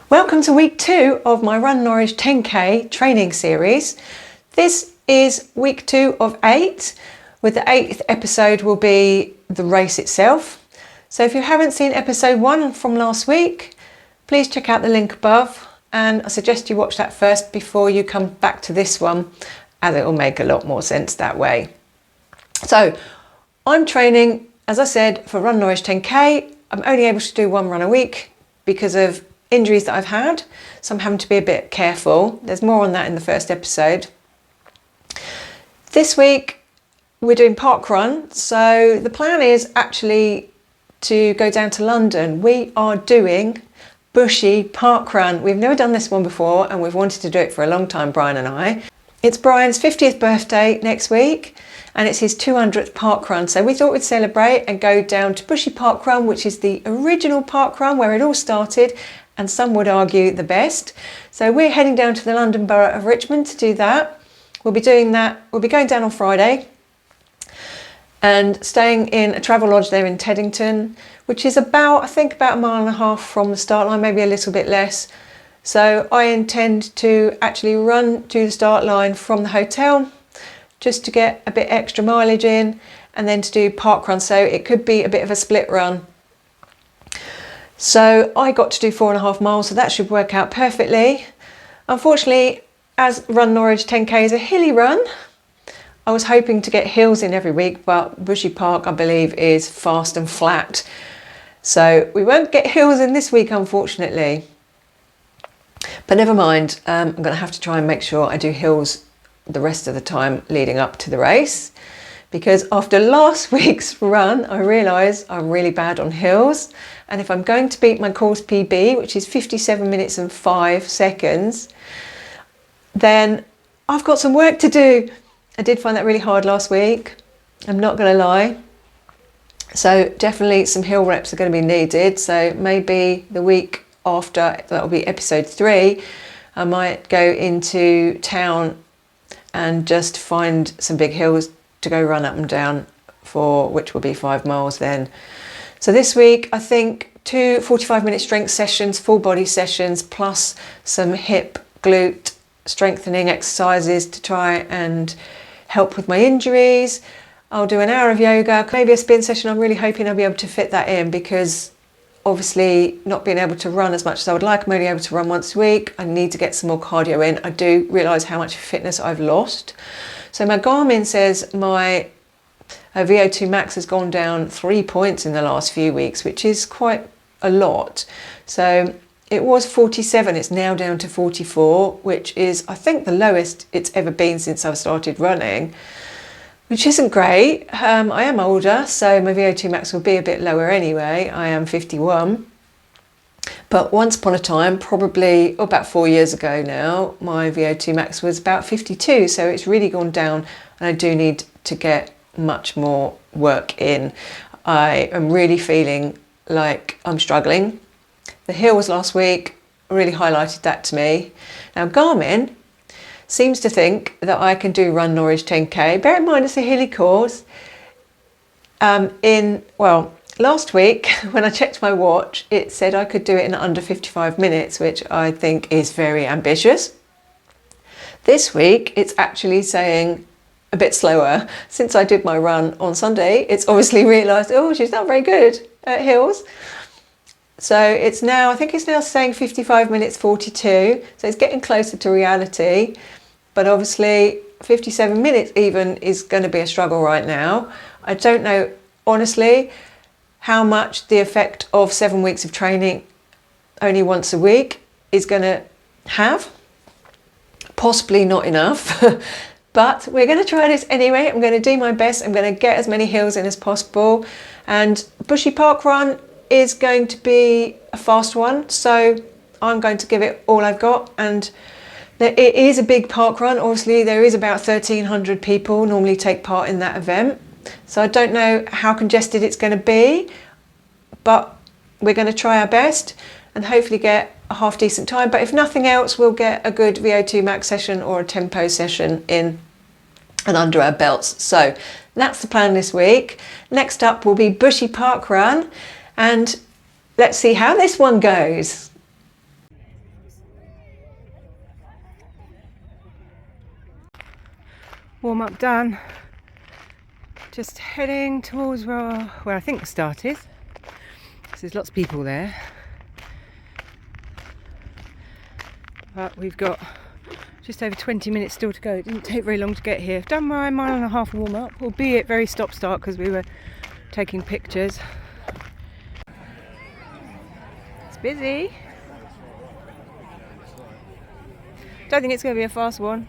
Welcome to week 2 of my Run Norwich 10k training series. This is week 2 of 8, with the 8th episode will be the race itself. So if you haven't seen episode 1 from last week, please check out the link above, and I suggest you watch that first before you come back to this one, as it will make a lot more sense that way. So I'm training, as I said, for Run Norwich 10k. I'm only able to do one run a week because of injuries that I've had, so I'm having to be a bit careful. There's more on that in the first episode. This week we're doing parkrun, so the plan is actually to go down to London. We are doing Bushy parkrun. We've never done this one before and we've wanted to do it for a long time, Brian and I. It's Brian's 50th birthday next week and it's his 200th parkrun, so we thought we'd celebrate and go down to Bushy parkrun, which is the original parkrun where it all started, and some would argue the best. So we're heading down to the London Borough of Richmond to do that. We'll be doing that. We'll be going down on Friday and staying in a travel lodge there in Teddington, which is about, I think, about a mile and a half from the start line, maybe a little bit less. So I intend to actually run to the start line from the hotel just to get a bit extra mileage in, and then to do parkrun. So it could be a bit of a split run. So I got to do 4.5 miles, so that should work out perfectly. Unfortunately, as Run Norwich 10k is a hilly run, I was hoping to get hills in every week, but Bushy Park, I believe, is fast and flat. So we won't get hills in this week, unfortunately. But never mind, I'm going to have to try and make sure I do hills the rest of the time leading up to the race. Because after last week's run, I realise I'm really bad on hills. And if I'm going to beat my course PB, which is 57 minutes and 5 seconds, then I've got some work to do. I did find that really hard last week, I'm not going to lie. So definitely some hill reps are going to be needed. So maybe the week after, that'll be episode 3, I might go into town and just find some big hills to go run up and down for, which will be 5 miles then. So this week I think 2 45-minute strength sessions, full body sessions, plus some hip glute strengthening exercises to try and help with my injuries. I'll do an hour of yoga, maybe a spin session. I'm really hoping I'll be able to fit that in, because obviously not being able to run as much as I would like, I'm only able to run once a week. I need to get some more cardio in. I do realise how much fitness I've lost. So my Garmin says my VO2 max has gone down 3 points in the last few weeks, which is quite a lot. So it was 47, it's now down to 44, which is, I think, the lowest it's ever been since I've started running, which isn't great. I am older, so my VO2 max will be a bit lower anyway. I am 51. But once upon a time, probably about 4 years ago now, my VO2 max was about 52, so it's really gone down, and I do need to get much more work in. I am really feeling like I'm struggling. The hills last week really highlighted that to me. Now Garmin seems to think that I can do Run Norwich 10k. Bear in mind it's a hilly course. Last week when I checked my watch, it said I could do it in under 55 minutes, which I think is very ambitious. This week it's actually saying a bit slower. Since I did my run on Sunday, it's obviously realised, oh, she's not very good at hills. So it's now, I think it's now saying 55 minutes 42, so it's getting closer to reality. But obviously 57 minutes even is going to be a struggle right now. I don't know, honestly, how much the effect of 7 weeks of training only once a week is going to have. Possibly not enough. But we're going to try this anyway. I'm going to do my best. I'm going to get as many hills in as possible. And Bushy Parkrun is going to be a fast one, so I'm going to give it all I've got. And it is a big parkrun. Obviously, there is about 1,300 people normally take part in that event. So I don't know how congested it's going to be, but we're going to try our best and hopefully get a half decent time. But if nothing else, we'll get a good VO2 max session or a tempo session in and under our belts. So that's the plan this week. Next up will be Bushy Parkrun, and let's see how this one goes. Warm up done. Just heading towards where I think the start is. So there's lots of people there. But we've got just over 20 minutes still to go. It didn't take very long to get here. I've done my 1.5 mile warm up, albeit very stop-start because we were taking pictures. It's busy. Don't think it's going to be a fast one.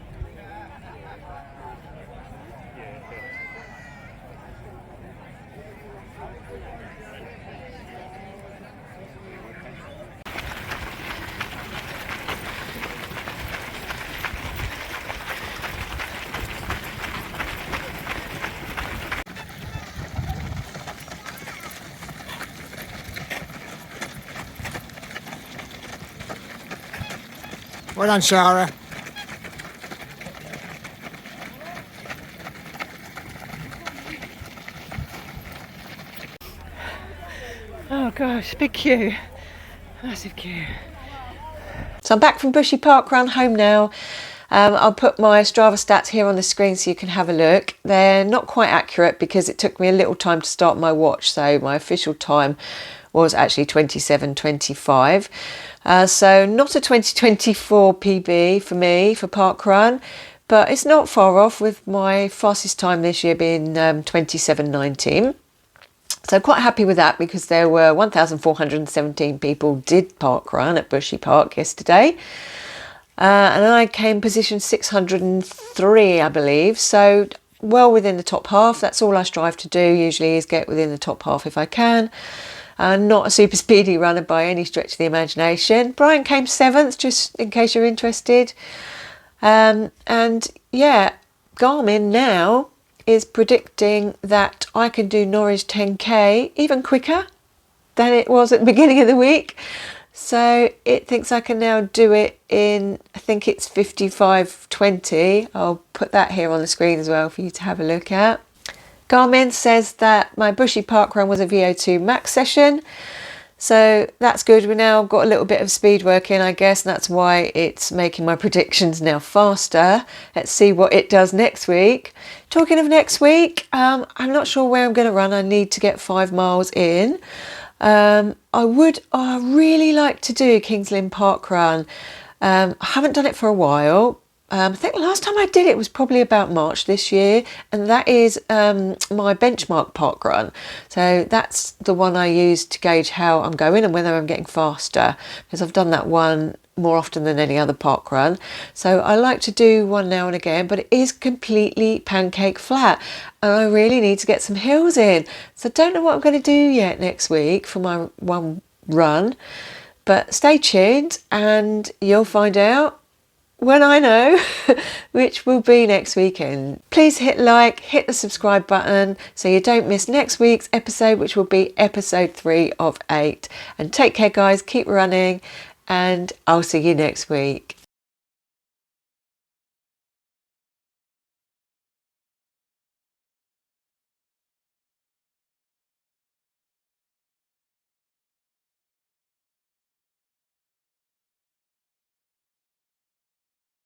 Well done, Shara. Oh gosh, big queue. Massive queue. So I'm back from Bushy Parkrun home now. I'll put my Strava stats here on the screen so you can have a look. They're not quite accurate because it took me a little time to start my watch, so my official time was actually 27:25. So not a 2024 PB for me for parkrun, but it's not far off with my fastest time this year being 27:19. So quite happy with that because there were 1,417 people did parkrun at Bushy Park yesterday. And I came position 603, I believe. So well within the top half. That's all I strive to do usually, is get within the top half if I can. Not a super speedy runner by any stretch of the imagination. Brian came 7th, just in case you're interested. And yeah, Garmin now is predicting that I can do Norwich 10k even quicker than it was at the beginning of the week. So it thinks I can now do it in, I think it's 55:20. I'll put that here on the screen as well for you to have a look at. Garmin says that my Bushy parkrun was a VO2 max session. So that's good. We've now got a little bit of speed work in, I guess, and that's why it's making my predictions now faster. Let's see what it does next week. Talking of next week, I'm not sure where I'm going to run. I need to get 5 miles in. I really like to do Kings Lynn Parkrun. I haven't done it for a while. I think the last time I did it was probably about March this year, and that is my benchmark parkrun. So that's the one I use to gauge how I'm going and whether I'm getting faster, because I've done that one more often than any other parkrun. So I like to do one now and again, but it is completely pancake flat and I really need to get some hills in. So I don't know what I'm going to do yet next week for my one run, but stay tuned and you'll find out when I know, which will be next weekend. Please hit like, hit the subscribe button so you don't miss next week's episode, which will be episode 3 of 8. And take care, guys, keep running, and I'll see you next week.